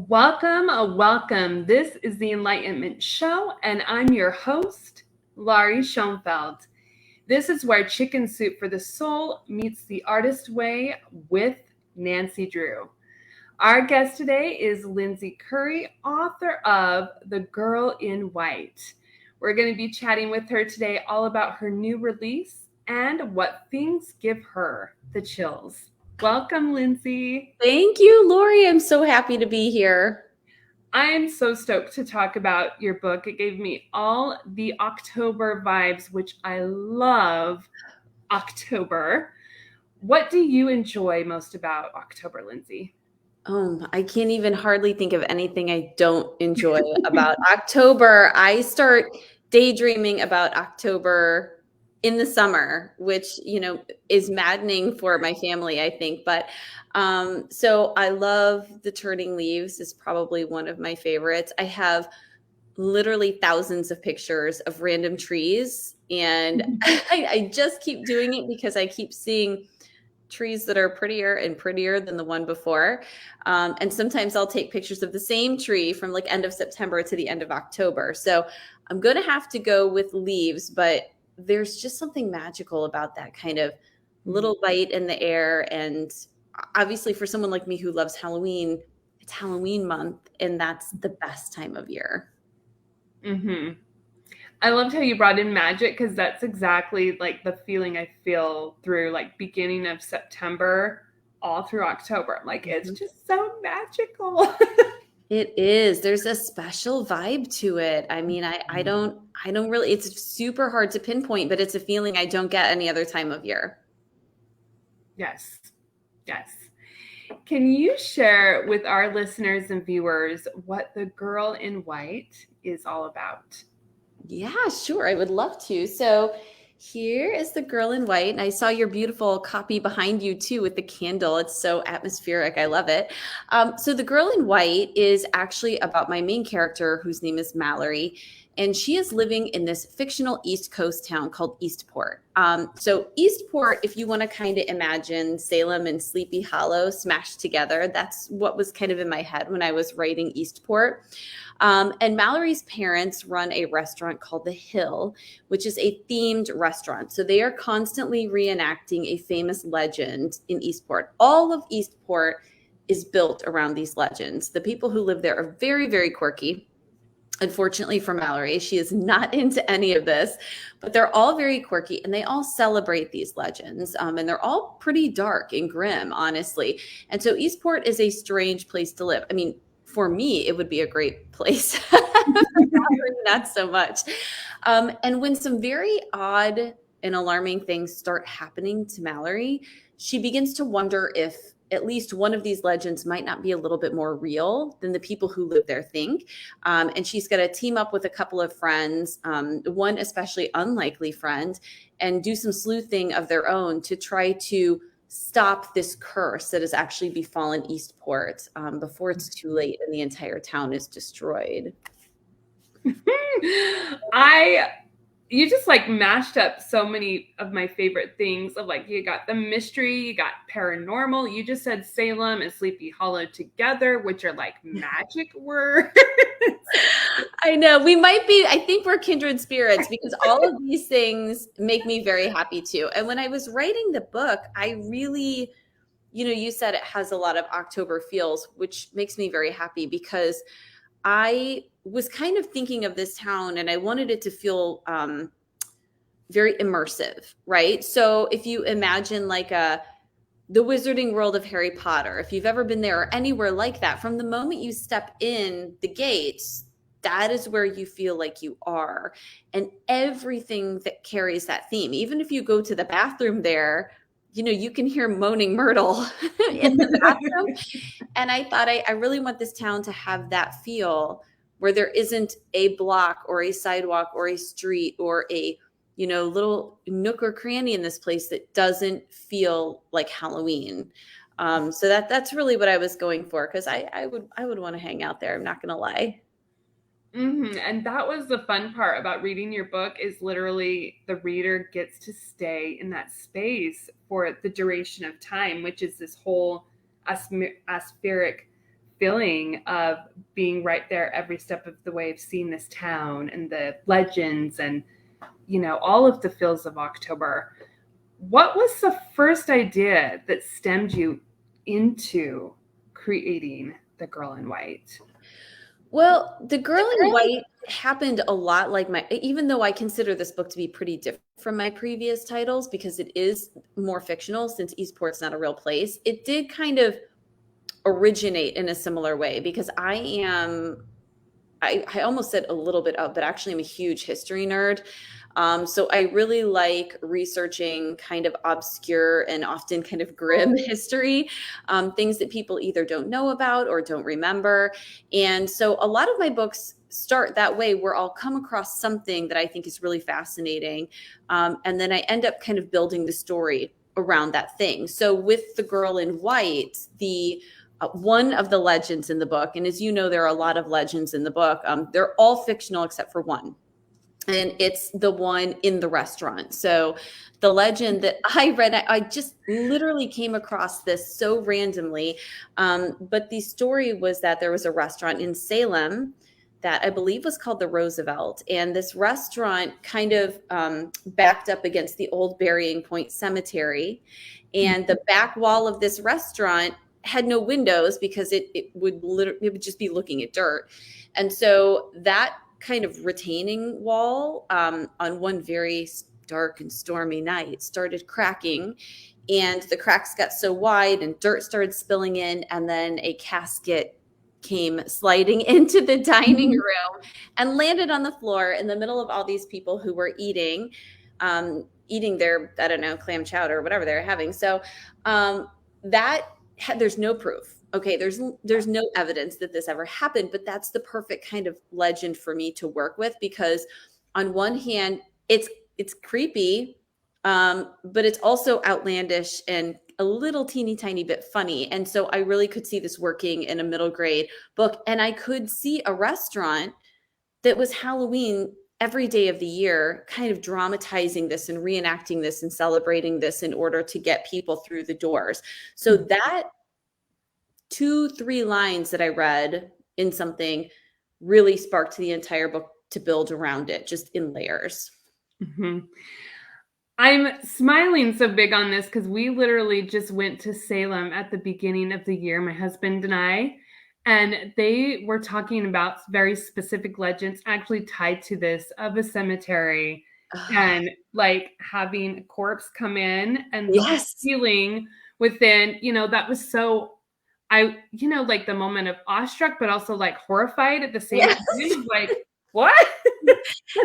Welcome. This is the Enlightenment Show, and I'm your host, Lauri Schoenfeld. This is where Chicken Soup for the Soul meets the artist way with Nancy Drew. Our guest today is Lindsay Currie, author of The Girl in White. We're going to be chatting with her today all about her new release and what things give her the chills. Welcome, Lindsay. Thank you, Lauri. I'm so happy to be here. I am so stoked to talk about your book. It gave me all the October vibes, which I love October. What do you enjoy most about October, Lindsay? I can't even hardly think of anything I don't enjoy about October. I start daydreaming about October in the summer, which, is maddening for my family, I think. But so I love the turning leaves is probably one of my favorites. I have literally thousands of pictures of random trees, and I just keep doing it because I keep seeing trees that are prettier and prettier than the one before. And sometimes I'll take pictures of the same tree from like end of September to the end of October. So I'm going to have to go with leaves, but there's just something magical about that kind of little bite in the air. And obviously for someone like me who loves Halloween, it's Halloween month, and that's the best time of year. Mm-hmm. I loved how you brought in magic, because that's exactly like the feeling I feel through like beginning of September all through October. Like it's just so magical. It is. There's a special vibe to it. I mean, I don't really, it's super hard to pinpoint, but it's a feeling I don't get any other time of year. Yes. Can you share with our listeners and viewers what The Girl in White is all about? Yeah, sure. I would love to. So here is The Girl in White. And I saw your beautiful copy behind you too with the candle. It's so atmospheric. I love it. So The Girl in White is actually about my main character, whose name is Mallory. And she is living in this fictional East Coast town called Eastport. So Eastport, if you want to kind of imagine Salem and Sleepy Hollow smashed together, that's what was kind of in my head when I was writing Eastport. And Mallory's parents run a restaurant called The Hill, which is a themed restaurant. So they are constantly reenacting a famous legend in Eastport. All of Eastport is built around these legends. The people who live there are very, very quirky. Unfortunately for Mallory, she is not into any of this, but they're all very quirky and they all celebrate these legends. And they're all pretty dark and grim, honestly. And so Eastport is a strange place to live. I mean, for me, it would be a great place. Not so much. And when some very odd and alarming things start happening to Mallory, she begins to wonder if at least one of these legends might not be a little bit more real than the people who live there think. And she's going to team up with a couple of friends, one especially unlikely friend, and do some sleuthing of their own to try to stop this curse that has actually befallen Eastport before it's too late and the entire town is destroyed. You just like mashed up so many of my favorite things of like, you got the mystery, you got paranormal, you just said Salem and Sleepy Hollow together, which are like magic words. I know I think we're kindred spirits because all of these things make me very happy too. And when I was writing the book, I really, you said it has a lot of October feels, which makes me very happy because I was kind of thinking of this town and I wanted it to feel very immersive, right? So if you imagine like the wizarding world of Harry Potter, if you've ever been there or anywhere like that, from the moment you step in the gates, that is where you feel like you are. And everything that carries that theme, even if you go to the bathroom there, you can hear moaning Myrtle in the bathroom. And I thought I really want this town to have that feel where there isn't a block or a sidewalk or a street or a, little nook or cranny in this place that doesn't feel like Halloween. So that's really what I was going for, because I would want to hang out there. I'm not going to lie. Mm-hmm. And that was the fun part about reading your book, is literally the reader gets to stay in that space for the duration of time, which is this whole atmospheric feeling of being right there every step of the way of seeing this town and the legends and, all of the feels of October. What was the first idea that stemmed you into creating The Girl in White? Well, The Girl in White happened a lot like even though I consider this book to be pretty different from my previous titles because it is more fictional since Eastport's not a real place, it did kind of originate in a similar way because I almost said a little bit of, but actually I'm a huge history nerd. So I really like researching kind of obscure and often kind of grim history, things that people either don't know about or don't remember. And so a lot of my books start that way where I'll come across something that I think is really fascinating. And then I end up kind of building the story around that thing. So with The Girl in White, one of the legends in the book, and as you know, there are a lot of legends in the book. They're all fictional except for one. And it's the one in the restaurant. So the legend that I read, I just literally came across this so randomly. But the story was that there was a restaurant in Salem that I believe was called the Roosevelt. And this restaurant kind of backed up against the old Burying Point Cemetery. And the back wall of this restaurant had no windows because it would just be looking at dirt. And so that kind of retaining wall on one very dark and stormy night started cracking, and the cracks got so wide and dirt started spilling in, and then a casket came sliding into the dining room and landed on the floor in the middle of all these people who were eating their, I don't know, clam chowder or whatever they're having. So there's no proof. Okay, there's no evidence that this ever happened, but that's the perfect kind of legend for me to work with because on one hand, it's creepy, but it's also outlandish and a little teeny tiny bit funny. And so I really could see this working in a middle grade book. And I could see a restaurant that was Halloween every day of the year, kind of dramatizing this and reenacting this and celebrating this in order to get people through the doors. So that 2-3 lines that I read in something really sparked the entire book to build around it, just in layers. Mm-hmm. I'm smiling so big on this because we literally just went to Salem at the beginning of the year, my husband and I, and they were talking about very specific legends actually tied to this of a cemetery and like having a corpse come in and the feeling within, that was so like the moment of awestruck, but also like horrified at the same time. Like, what?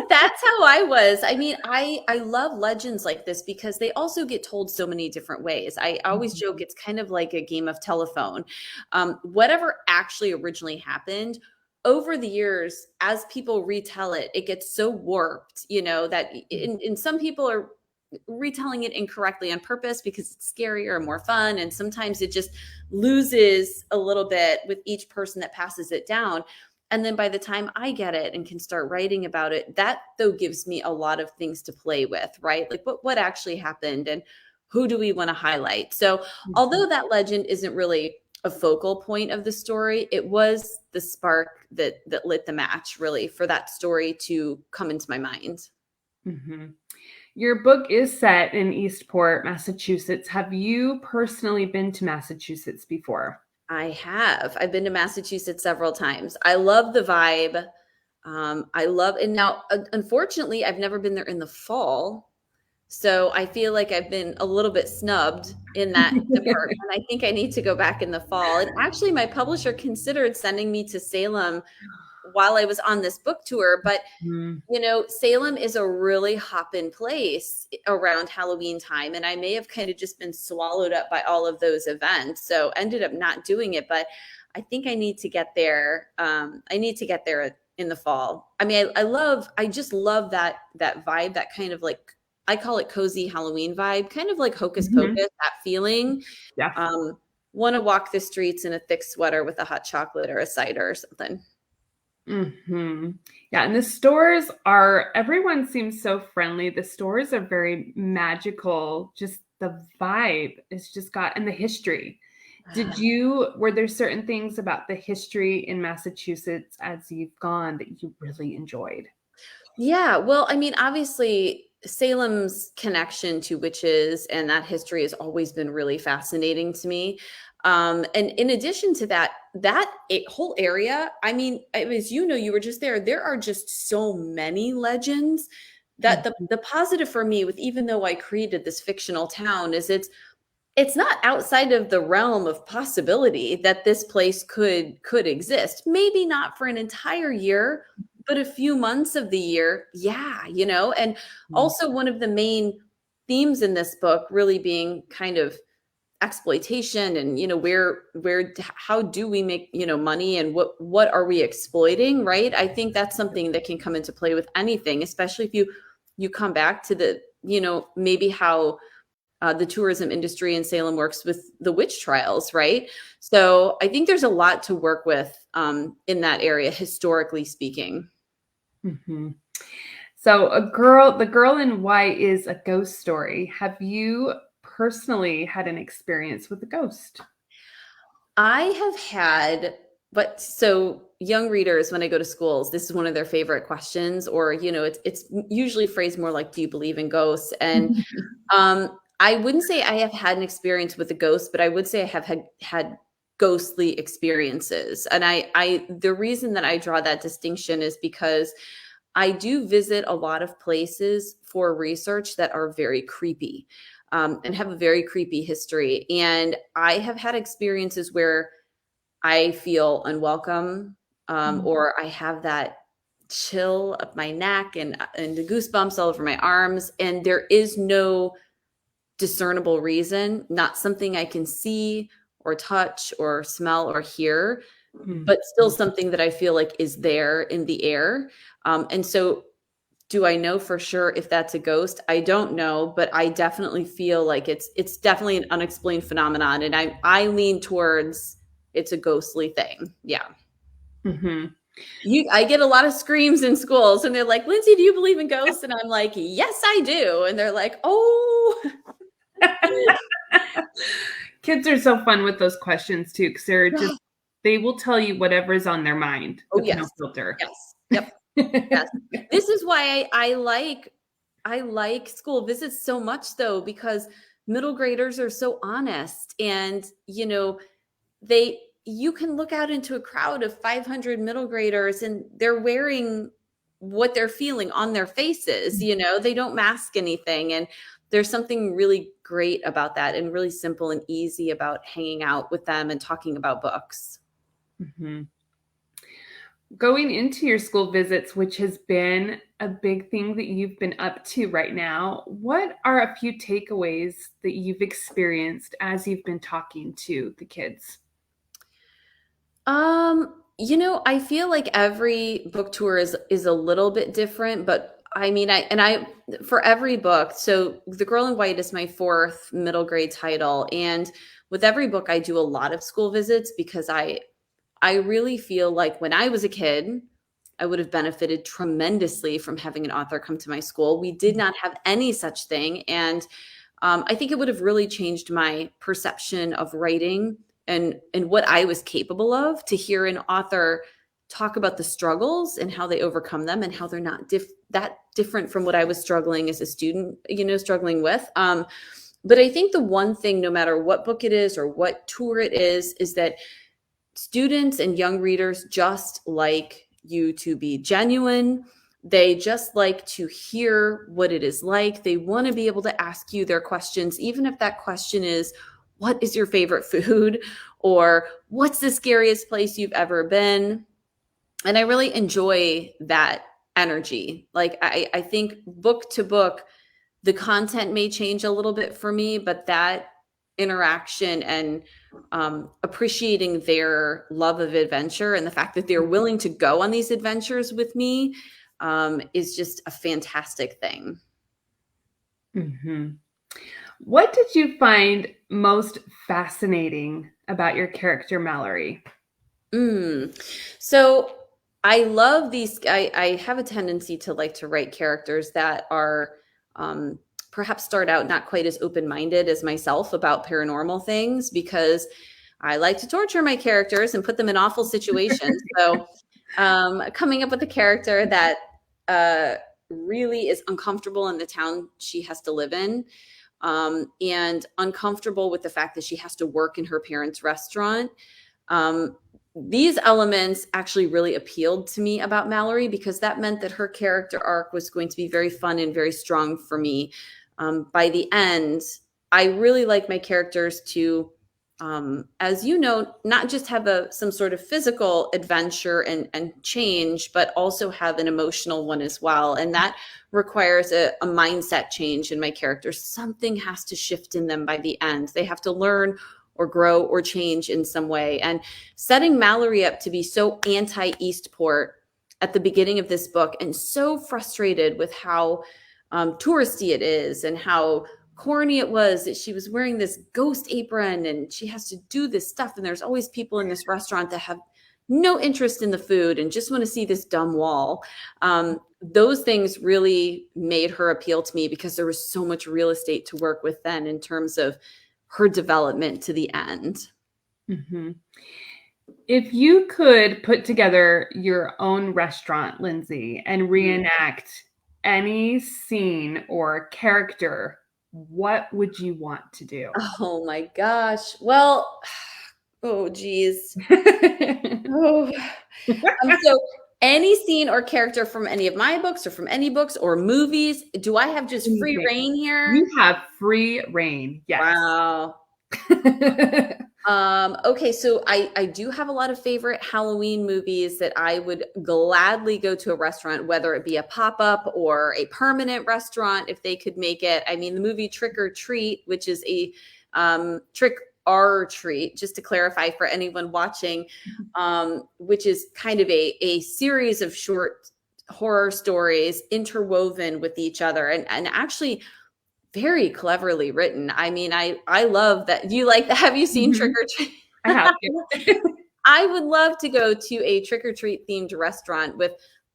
That's how I was. I mean, I love legends like this because they also get told so many different ways. I always joke it's kind of like a game of telephone. Whatever actually originally happened over the years, as people retell it, it gets so warped, that in some people are retelling it incorrectly on purpose because it's scarier and more fun. And sometimes it just loses a little bit with each person that passes it down. And then by the time I get it and can start writing about it, that though gives me a lot of things to play with, right? Like what actually happened and who do we want to highlight? So although that legend isn't really a focal point of the story, it was the spark that lit the match really for that story to come into my mind. Mm-hmm. Your book is set in Eastport, Massachusetts. Have you personally been to Massachusetts before? I have. I've been to Massachusetts several times. I love the vibe. And now, unfortunately, I've never been there in the fall. So I feel like I've been a little bit snubbed in that department. I think I need to go back in the fall. And actually, my publisher considered sending me to Salem while I was on this book tour, but Salem is a really hoppin' place around Halloween time. And I may have kind of just been swallowed up by all of those events. So ended up not doing it, but I think I need to get there. I need to get there in the fall. I mean, I just love that vibe, that kind of like, I call it cozy Halloween vibe, kind of like Hocus Pocus, that feeling. Yeah. Want to walk the streets in a thick sweater with a hot chocolate or a cider or something. Mm-hmm. Yeah, and the stores everyone seems so friendly. The stores are very magical. Just the vibe is just and the history Were there certain things about the history in Massachusetts as you've gone that you really enjoyed? Yeah, well, I mean, obviously, Salem's connection to witches and that history has always been really fascinating to me. And in addition to that, whole area, I mean, as you know, you were just there. There are just so many legends that Mhm. the positive for me, with even though I created this fictional town, is it's not outside of the realm of possibility that this place could exist. Maybe not for an entire year, but a few months of the year, yeah, and also one of the main themes in this book really being kind of exploitation and how do we make money, and what are we exploiting, right? I think that's something that can come into play with anything, especially if you come back to the maybe how the tourism industry in Salem works with the witch trials, right? So I think there's a lot to work with in that area, historically speaking. Mhm. So, the girl in white is a ghost story. Have you personally had an experience with a ghost? I have had, but so young readers, when I go to schools, this is one of their favorite questions, or it's usually phrased more like, "Do you believe in ghosts?" And I wouldn't say I have had an experience with a ghost, but I would say I have had ghostly experiences. And the reason that I draw that distinction is because I do visit a lot of places for research that are very creepy, and have a very creepy history. And I have had experiences where I feel unwelcome, or I have that chill up my neck and the goosebumps all over my arms, and there is no discernible reason, not something I can see or touch or smell or hear, Mhm. but still something that I feel like is there in the air. And so, do I know for sure if that's a ghost? I don't know, but I definitely feel like it's definitely an unexplained phenomenon, and I lean towards it's a ghostly thing. Yeah. Mhm. I get a lot of screams in schools, and they're like, "Lindsay, do you believe in ghosts?" And I'm like, "Yes, I do." And they're like, "Oh." Kids are so fun with those questions too, because they will tell you whatever's on their mind Oh, with no yes. filter. Yes. Yep. Yes. This is why I like school visits so much, though, because middle graders are so honest, and they you can look out into a crowd of 500 middle graders, and they're wearing what they're feeling on their faces. They don't mask anything, and there's something really great about that, and really simple and easy about hanging out with them and talking about books. Mhm. Going into your school visits, which has been a big thing that you've been up to right now, what are a few takeaways that you've experienced as you've been talking to the kids? I feel like every book tour is a little bit different, but I mean, I for every book, so The Girl in White is my fourth middle grade title, and with every book I do a lot of school visits because I really feel like when I was a kid, I would have benefited tremendously from having an author come to my school. We did not have any such thing, and I think it would have really changed my perception of writing and what I was capable of, to hear an author talk about the struggles and how they overcome them, and how they're not that different from what I was struggling as a student, struggling with. But I think the one thing, no matter what book it is or what tour it is that students and young readers just like you to be genuine. They just like to hear what it is like. They want to be able to ask you their questions, even if that question is, "What is your favorite food?" or "What's the scariest place you've ever been?" And I really enjoy that energy. Like, I think book to book, the content may change a little bit for me, but that interaction and appreciating their love of adventure and the fact that they're willing to go on these adventures with me is just a fantastic thing. Mhm. What did you find most fascinating about your character, Mallory? Mm. So I love these. I have a tendency to like to write characters that are perhaps start out not quite as open minded as myself about paranormal things, because I like to torture my characters and put them in awful situations. So coming up with a character that really is uncomfortable in the town she has to live in, and uncomfortable with the fact that she has to work in her parents' restaurant. These elements actually really appealed to me about Mallory, because that meant that her character arc was going to be very fun and very strong for me. By the end, I really like my characters to, as you know, not just have some sort of physical adventure and change, but also have an emotional one as well. And that requires a mindset change in my characters. Something has to shift in them by the end. They have to learn or grow or change in some way. And setting Mallory up to be so anti-Eastport at the beginning of this book, and so frustrated with how touristy it is and how corny it was that she was wearing this ghost apron and she has to do this stuff. And there's always people in this restaurant that have no interest in the food and just want to see this dumb wall. Those things really made her appeal to me, because there was so much real estate to work with then in terms of her development to the end. Mm-hmm. If you could put together your own restaurant, Lindsay, and reenact any scene or character, what would you want to do? Oh my gosh. Well, oh geez. Oh. So any scene or character from any of my books or from any books or movies, do I have just free reign here? You have free reign. Yes. Wow. Okay, so I do have a lot of favorite Halloween movies that I would gladly go to a restaurant, whether it be a pop-up or a permanent restaurant, if they could make it. I mean, the movie Trick or Treat, which is a trick or treat, just to clarify for anyone watching, which is kind of a series of short horror stories interwoven with each other, and actually very cleverly written. I mean, I love that. You like that? Have you seen Trick or Treat? I have. I would love to go to a trick or treat themed restaurant with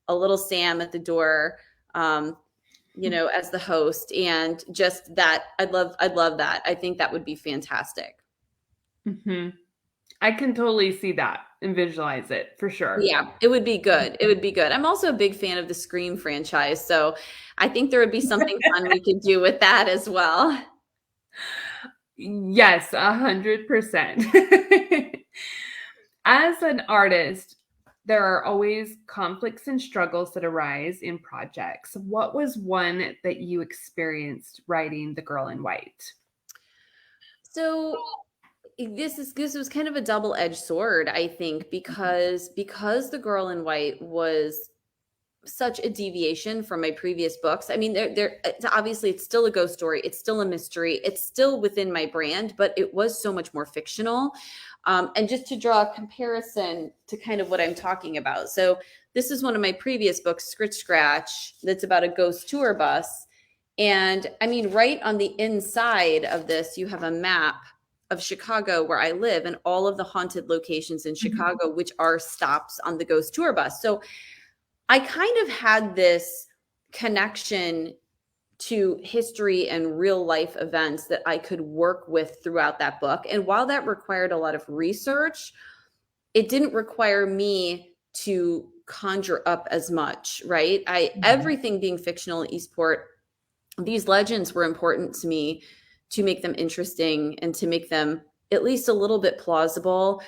a little Sam at the door, as the host, and just that. I'd love that. I think that would be fantastic. Mm-hmm. I can totally see that and visualize it for sure. Yeah, it would be good. It would be good. I'm also a big fan of the Scream franchise, so I think there would be something fun we could do with that as well. Yes, 100%. As an artist, there are always conflicts and struggles that arise in projects. What was one that you experienced writing The Girl in White? So this was kind of a double-edged sword, I think, because The Girl in White was such a deviation from my previous books. I mean, obviously it's still a ghost story, it's still a mystery, it's still within my brand, but it was so much more fictional. And just to draw a comparison to kind of what I'm talking about. So this is one of my previous books, SCRITCH SCRATCH, that's about a ghost tour bus. And I mean, right on the inside of this, you have a map of Chicago where I live and all of the haunted locations in Chicago, which are stops on the ghost tour bus. So I kind of had this connection to history and real life events that I could work with throughout that book. And while that required a lot of research, it didn't require me to conjure up as much, right? Everything being fictional in Eastport, these legends were important to me to make them interesting and to make them at least a little bit plausible.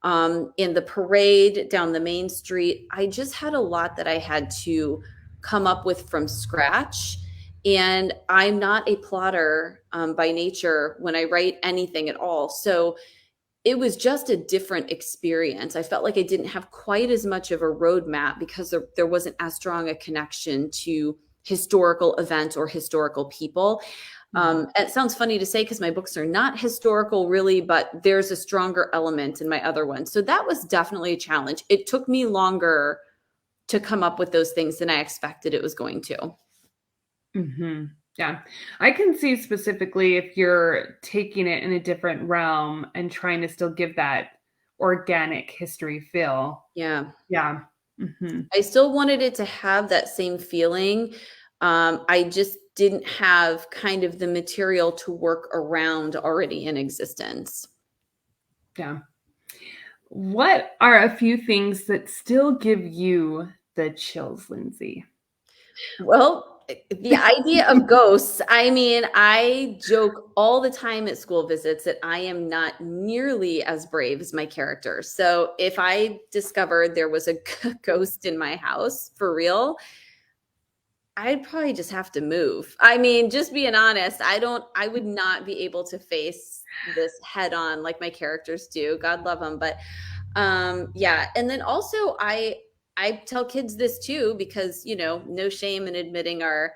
In the parade down the main street, I just had a lot that I had to come up with from scratch. And I'm not a plotter by nature when I write anything at all. So it was just a different experience. I felt like I didn't have quite as much of a roadmap because there wasn't as strong a connection to historical events or historical people. It sounds funny to say because my books are not historical really, but there's a stronger element in my other ones. So that was definitely a challenge. It took me longer to come up with those things than I expected it was going to. Mm-hmm. Yeah, I can see specifically if you're taking it in a different realm and trying to still give that organic history feel. Yeah. Yeah. Mm-hmm. I still wanted it to have that same feeling. I just didn't have kind of the material to work around already in existence. Yeah. What are a few things that still give you the chills, Lindsay? Well, the idea of ghosts, I mean, I joke all the time at school visits that I am not nearly as brave as my characters. So if I discovered there was a ghost in my house for real, I'd probably just have to move. I mean, just being honest, I would not be able to face this head on like my characters do. God love them. But yeah. And then also I tell kids this too, because, no shame in admitting our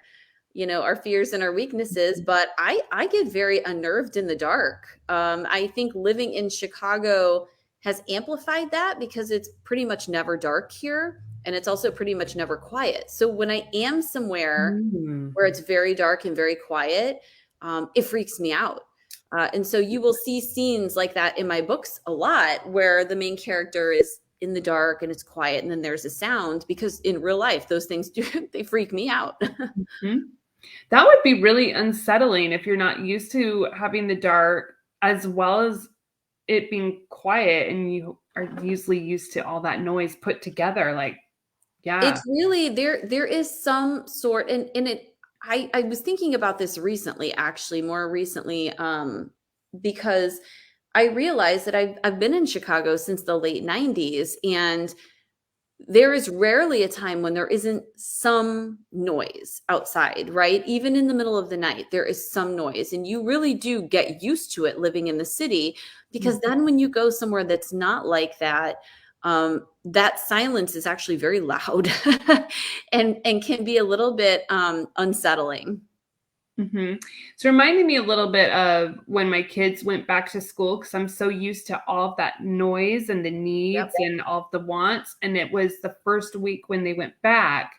fears and our weaknesses, but I get very unnerved in the dark. I think living in Chicago has amplified that because it's pretty much never dark here. And it's also pretty much never quiet. So when I am somewhere Mm. where it's very dark and very quiet, it freaks me out. And so you will see scenes like that in my books a lot where the main character is in the dark and it's quiet and then there's a sound, because in real life, those things they freak me out. Mhm. That would be really unsettling if you're not used to having the dark as well as it being quiet and you are usually used to all that noise put together. Like, yeah. It's really there is some sort, and it I was thinking about this recently, actually, more recently, because I realized that I've been in Chicago since the late 90s, and there is rarely a time when there isn't some noise outside, right? Even in the middle of the night, there is some noise. And you really do get used to it living in the city, because then when you go somewhere that's not like that, that silence is actually very loud and can be a little bit unsettling. Mm-hmm. It's reminding me a little bit of when my kids went back to school because I'm so used to all of that noise and the Yep. needs and all of the wants. And it was the first week when they went back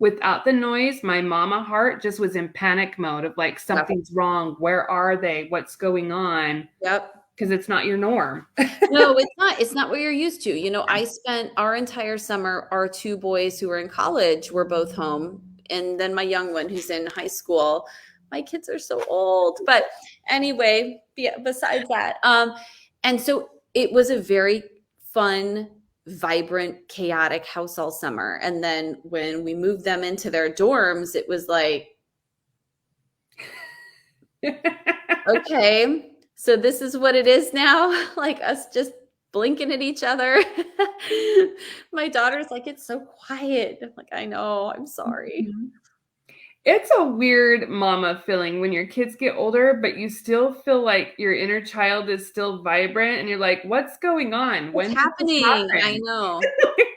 without the noise. My mama heart just was in panic mode of like, Yep. something's wrong. Where are they? What's going on? Yep. Because it's not your norm. No, it's not. It's not what you're used to. I spent our entire summer, our two boys who were in college were both home. And then my young one who's in high school. My kids are so old. But anyway, yeah, besides that. And so it was a very fun, vibrant, chaotic house all summer. And then when we moved them into their dorms, it was like, okay, so this is what it is now, like us just blinking at each other. My daughter's like, it's so quiet. I'm like, I know, I'm sorry. Mhm. It's a weird mama feeling when your kids get older, but you still feel like your inner child is still vibrant and you're like, what's going on? What's When did this happening? I happen? know.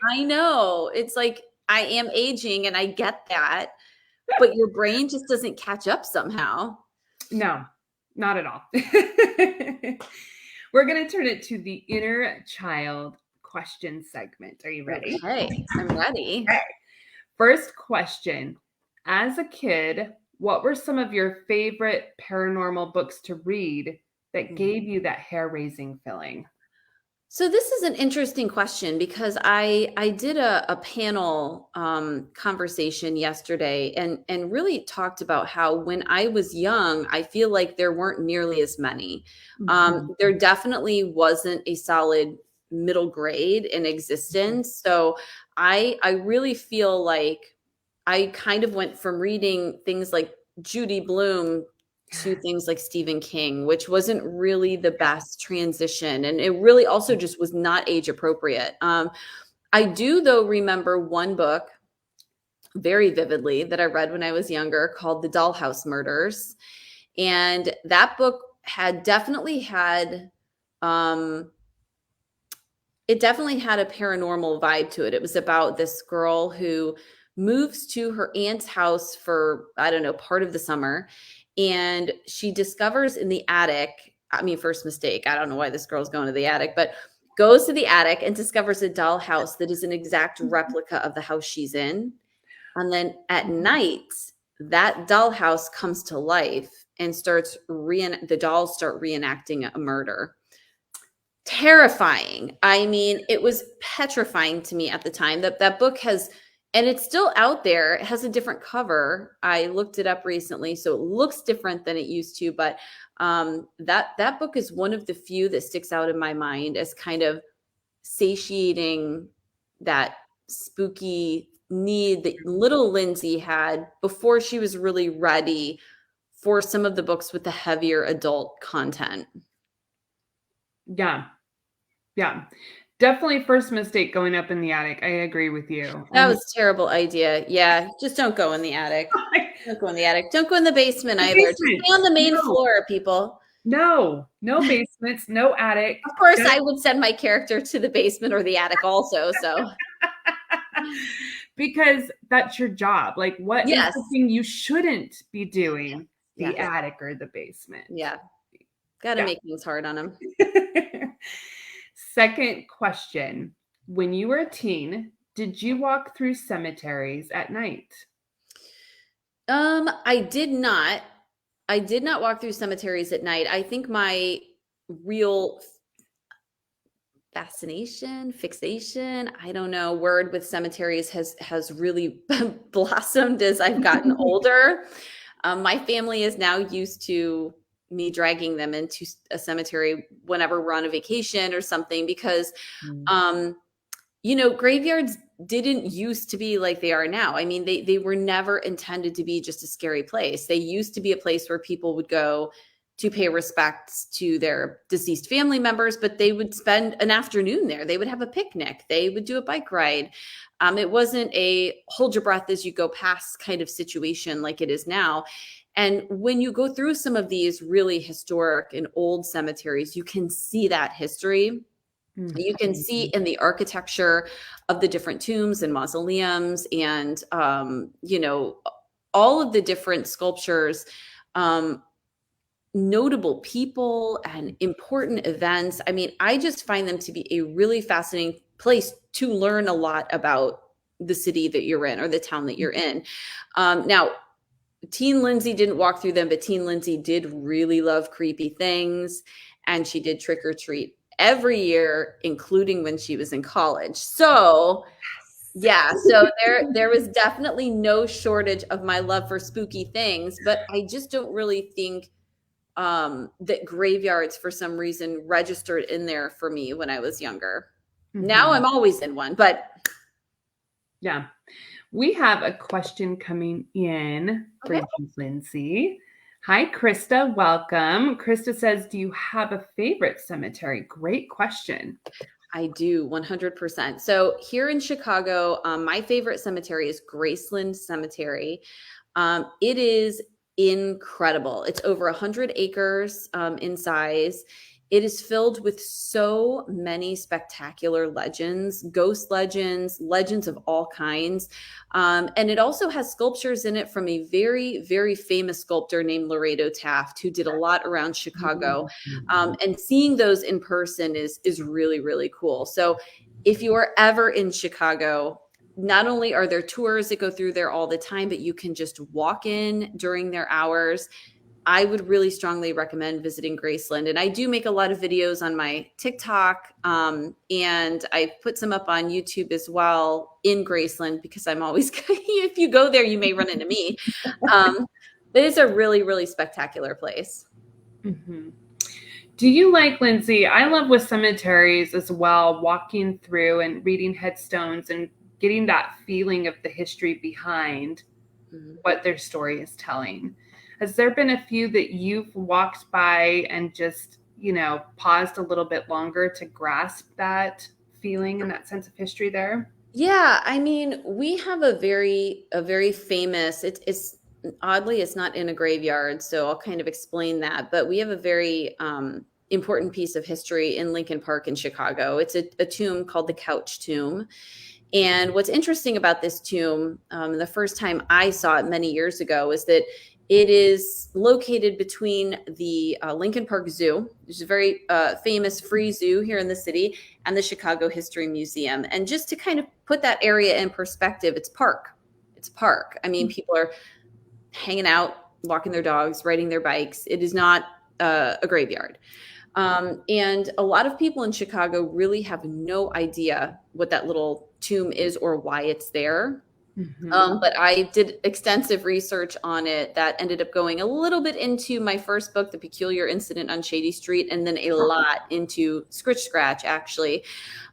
I know. It's like I am aging and I get that, but your brain just doesn't catch up somehow. No, not at all. We're going to turn it to the inner child question segment. Are you ready? Okay, I'm ready. Okay. First question. As a kid, what were some of your favorite paranormal books to read that gave you that hair-raising feeling? So this is an interesting question because I did a panel conversation yesterday and really talked about how when I was young, I feel like there weren't nearly as many. Mhm. There definitely wasn't a solid middle grade in existence. So I really feel like I kind of went from reading things like Judy Blume to things like Stephen King, which wasn't really the best transition. And it really also just was not age appropriate. I do, though, remember one book very vividly that I read when I was younger called The Dollhouse Murders. And that book had definitely had, it definitely had a paranormal vibe to it. It was about this girl who moves to her aunt's house for, I don't know, part of the summer. And she discovers in the attic, I mean, first mistake, I don't know why this girl's going to the attic, but goes to the attic and discovers a doll house that is an exact replica of the house she's in. And then at night, that dollhouse comes to life and the dolls start reenacting a murder. Terrifying. I mean, it was petrifying to me at the time. That book has And it's still out there. It has a different cover. I looked it up recently, so it looks different than it used to. But that book is one of the few that sticks out in my mind as kind of satiating that spooky need that little Lindsay had before she was really ready for some of the books with the heavier adult content. Yeah. Yeah. Definitely first mistake going up in the attic. I agree with you. That was a terrible idea. Yeah, just don't go in the attic. Don't go in the attic. Don't go in the basement The either. basement. Just stay on the main floor, people. No basements, no attic. Of course, I would send my character to the basement or the attic also. So, because that's your job. Like, what is yes, the thing you shouldn't be doing? The yes. attic or the basement. Yeah, got to make things hard on them. Second question: when you were a teen, did you walk through cemeteries at night? I did not. I did not walk through cemeteries at night. I think my real fixation, I don't know, word with cemeteries has really blossomed as I've gotten older. My family is now used to me dragging them into a cemetery whenever we're on a vacation or something, because graveyards didn't used to be like they are now. I mean, they were never intended to be just a scary place. They used to be a place where people would go to pay respects to their deceased family members, but they would spend an afternoon there. They would have a picnic. They would do a bike ride. It wasn't a hold your breath as you go past kind of situation like it is now. And when you go through some of these really historic and old cemeteries, you can see that history. You can see in the architecture of the different tombs and mausoleums and, all of the different sculptures, notable people and important events. I mean, I just find them to be a really fascinating place to learn a lot about the city that you're in or the town that you're in. Now, teen Lindsay didn't walk through them, but teen Lindsay did really love creepy things, and she did trick or treat every year, including when she was in college. So yeah, so there was definitely no shortage of my love for spooky things, but I just don't really think that graveyards for some reason registered in there for me when I was younger. Now I'm always in one, but yeah. We have a question coming in for you, Lindsay. Hi, Krista. Welcome. Krista says, do you have a favorite cemetery? Great question. I do, 100%. So here in Chicago, my favorite cemetery is Graceland Cemetery. It is incredible. It's over 100 acres in size. It is filled with so many spectacular legends, ghost legends, legends of all kinds. And it also has sculptures in it from a very, very famous sculptor named Lauri Taft, who did a lot around Chicago. And seeing those in person is really, really cool. So if you are ever in Chicago, not only are there tours that go through there all the time, but you can just walk in during their hours. I would really strongly recommend visiting Graceland. And I do make a lot of videos on my TikTok, and I put some up on YouTube as well in Graceland, because I'm always, if you go there, you may run into me. But it's a really, really spectacular place. Do you like, Lindsay, I love with cemeteries as well, walking through and reading headstones and getting that feeling of the history behind what their story is telling. Has there been a few that you've walked by and just, paused a little bit longer to grasp that feeling and that sense of history there? Yeah, I mean, we have a very famous, it's oddly, it's not in a graveyard, so I'll kind of explain that, but we have a very important piece of history in Lincoln Park in Chicago. It's a tomb called the Couch Tomb. And what's interesting about this tomb, the first time I saw it many years ago, is that it is located between the Lincoln Park Zoo, which is a very famous free zoo here in the city, and the Chicago History Museum. And just to kind of put that area in perspective, it's park. It's park. I mean, people are hanging out, walking their dogs, riding their bikes. It is not a graveyard. And a lot of people in Chicago really have no idea what that little tomb is or why it's there. But I did extensive research on it that ended up going a little bit into my first book, The Peculiar Incident on Shady Street, and then a lot into SCRITCH SCRATCH, actually.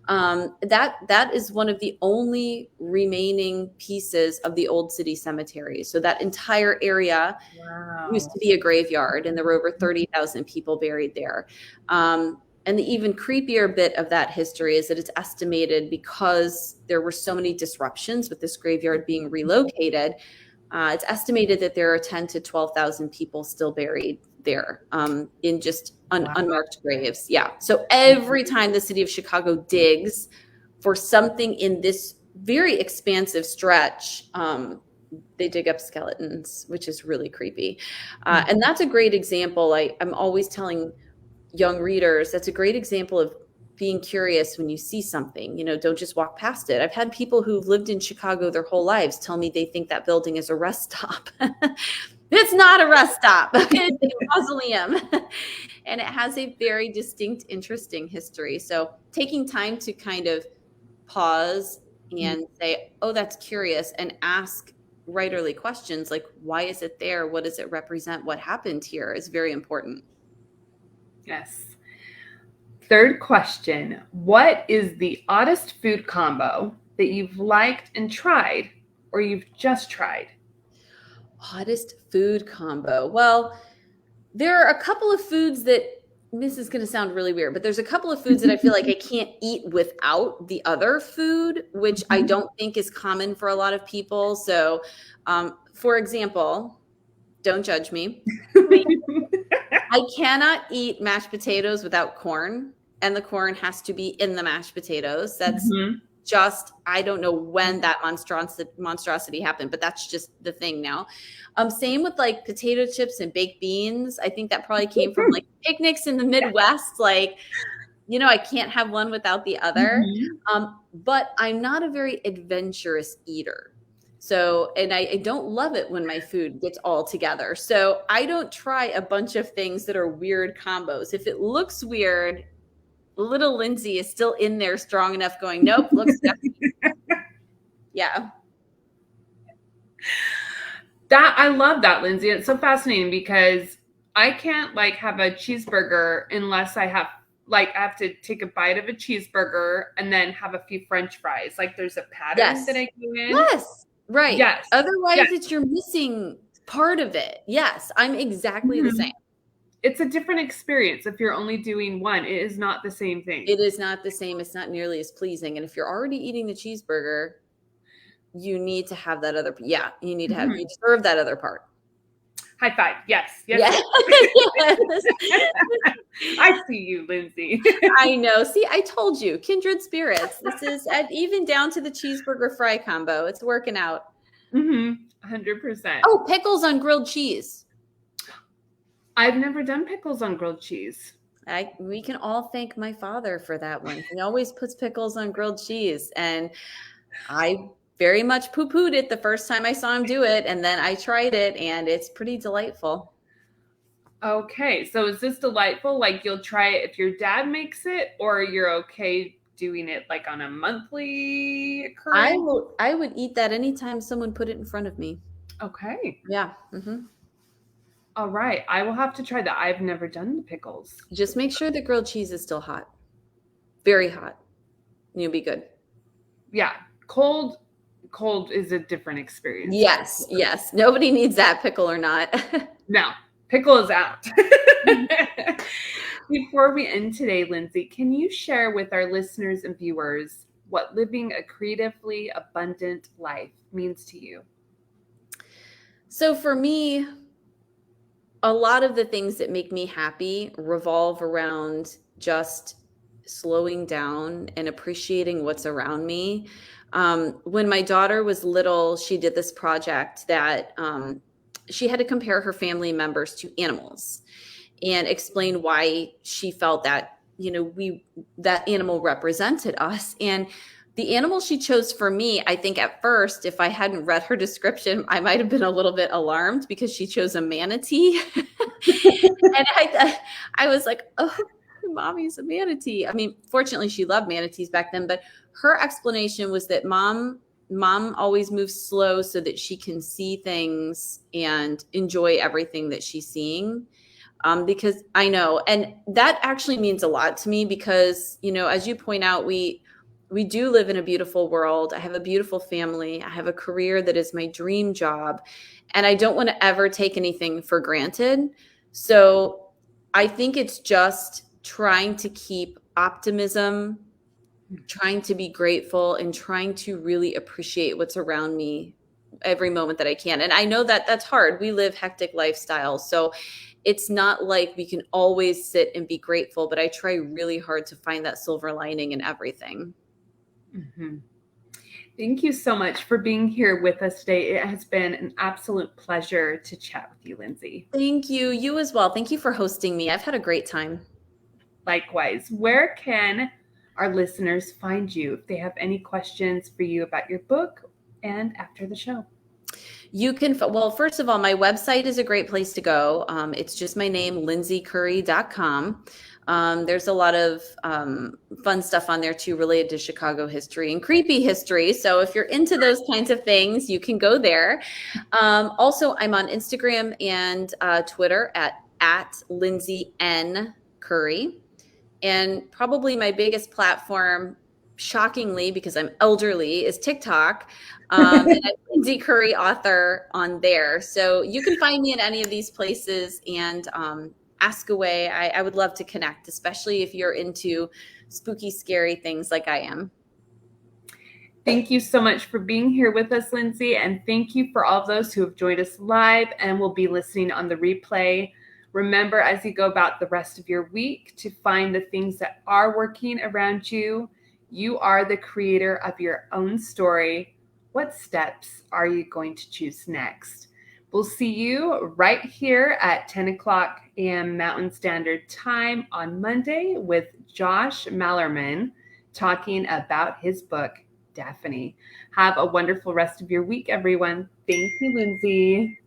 That is one of the only remaining pieces of the old city cemetery. So that entire area used to be a graveyard, and there were over 30,000 people buried there. And the even creepier bit of that history is that it's estimated, because there were so many disruptions with this graveyard being relocated, it's estimated that there are 10 to 12,000 people still buried there, in just unmarked graves. Yeah. So every time the city of Chicago digs for something in this very expansive stretch, they dig up skeletons, which is really creepy. And that's a great example. I'm always telling young readers, that's a great example of being curious when you see something. Don't just walk past it. I've had people who've lived in Chicago their whole lives tell me they think that building is a rest stop. It's not a rest stop. It's a mausoleum. And it has a very distinct, interesting history. So taking time to kind of pause and say, oh, that's curious, and ask writerly questions like, why is it there? What does it represent? What happened here is very important. Yes. Third question. What is the oddest food combo that you've liked and tried, or you've just tried? Oddest food combo. Well, there are a couple of foods that, this is going to sound really weird, but there's a couple of foods that I feel like I can't eat without the other food, which I don't think is common for a lot of people. So, for example, don't judge me. I cannot eat mashed potatoes without corn, and the corn has to be in the mashed potatoes. That's just, I don't know when that monstrosity happened, but that's just the thing now. Same with like potato chips and baked beans. I think that probably came from like picnics in the Midwest. Like, I can't have one without the other. But I'm not a very adventurous eater. So, and I don't love it when my food gets all together. So I don't try a bunch of things that are weird combos. If it looks weird, little Lindsay is still in there strong enough going, nope, looks yucky. Yeah. I love that, Lindsay. It's so fascinating because I can't like have a cheeseburger unless I have to take a bite of a cheeseburger and then have a few French fries. Like there's a pattern that I go in. Yes. Right. Yes. Otherwise, you're missing part of it. Yes. I'm exactly the same. It's a different experience if you're only doing one. It is not the same thing. It is not the same. It's not nearly as pleasing. And if you're already eating the cheeseburger, you need to have that other. Yeah. You need to have, you deserve that other part. High five. Yes. Yes. I see you, Lindsay. I know. See, I told you, kindred spirits. This is even down to the cheeseburger fry combo. It's working out. 100%. Oh, pickles on grilled cheese. I've never done pickles on grilled cheese. We can all thank my father for that one. He always puts pickles on grilled cheese. And I very much poo-pooed it the first time I saw him do it. And then I tried it, and it's pretty delightful. Okay. So is this delightful? Like you'll try it if your dad makes it, or you're okay doing it like on a monthly occurrence? I would eat that anytime someone put it in front of me. Okay. Yeah. All right. I will have to try that. I've never done the pickles. Just make sure the grilled cheese is still hot. Very hot. You'll be good. Yeah. Cold is a different experience. Yes. Nobody needs that, pickle or not. No. Pickle is out. Before we end today, Lindsay, can you share with our listeners and viewers what living a creatively abundant life means to you? So for me, a lot of the things that make me happy revolve around just slowing down and appreciating what's around me. When my daughter was little, she did this project that she had to compare her family members to animals and explain why she felt that, that animal represented us. And the animal she chose for me, I think at first, if I hadn't read her description, I might have been a little bit alarmed because she chose a manatee. And I was like, oh, mommy's a manatee. I mean, fortunately, she loved manatees back then, but her explanation was that mom mom always moves slow so that she can see things and enjoy everything that she's seeing. Because I know, and that actually means a lot to me because, you know, as you point out, we do live in a beautiful world. I have a beautiful family. I have a career that is my dream job, and I don't want to ever take anything for granted. So I think it's just trying to keep optimism, trying to be grateful, and trying to really appreciate what's around me every moment that I can. And I know that that's hard. We live hectic lifestyles. So it's not like we can always sit and be grateful, but I try really hard to find that silver lining in everything. Mm-hmm. Thank you so much for being here with us today. It has been an absolute pleasure to chat with you, Lindsay. Thank you. You as well. Thank you for hosting me. I've had a great time. Likewise. Where can our listeners find you if they have any questions for you about your book and after the show? You can, well, first of all, my website is a great place to go. It's just my name, lindsaycurrie.com. There's a lot of fun stuff on there too related to Chicago history and creepy history. So if you're into those kinds of things, you can go there. Also, I'm on Instagram and Twitter at Lindsay N. Currie. And probably my biggest platform, shockingly, because I'm elderly, is TikTok. And I'm Lindsay Currie author on there. So you can find me in any of these places and ask away. I would love to connect, especially if you're into spooky, scary things like I am. Thank you so much for being here with us, Lindsay. And thank you for all of those who have joined us live and will be listening on the replay. Remember, as you go about the rest of your week, to find the things that are working around you. You are the creator of your own story. What steps are you going to choose next? We'll see you right here at 10 o'clock a.m. Mountain Standard Time on Monday with Josh Mallerman talking about his book, Daphne. Have a wonderful rest of your week, everyone. Thank you, Lindsay.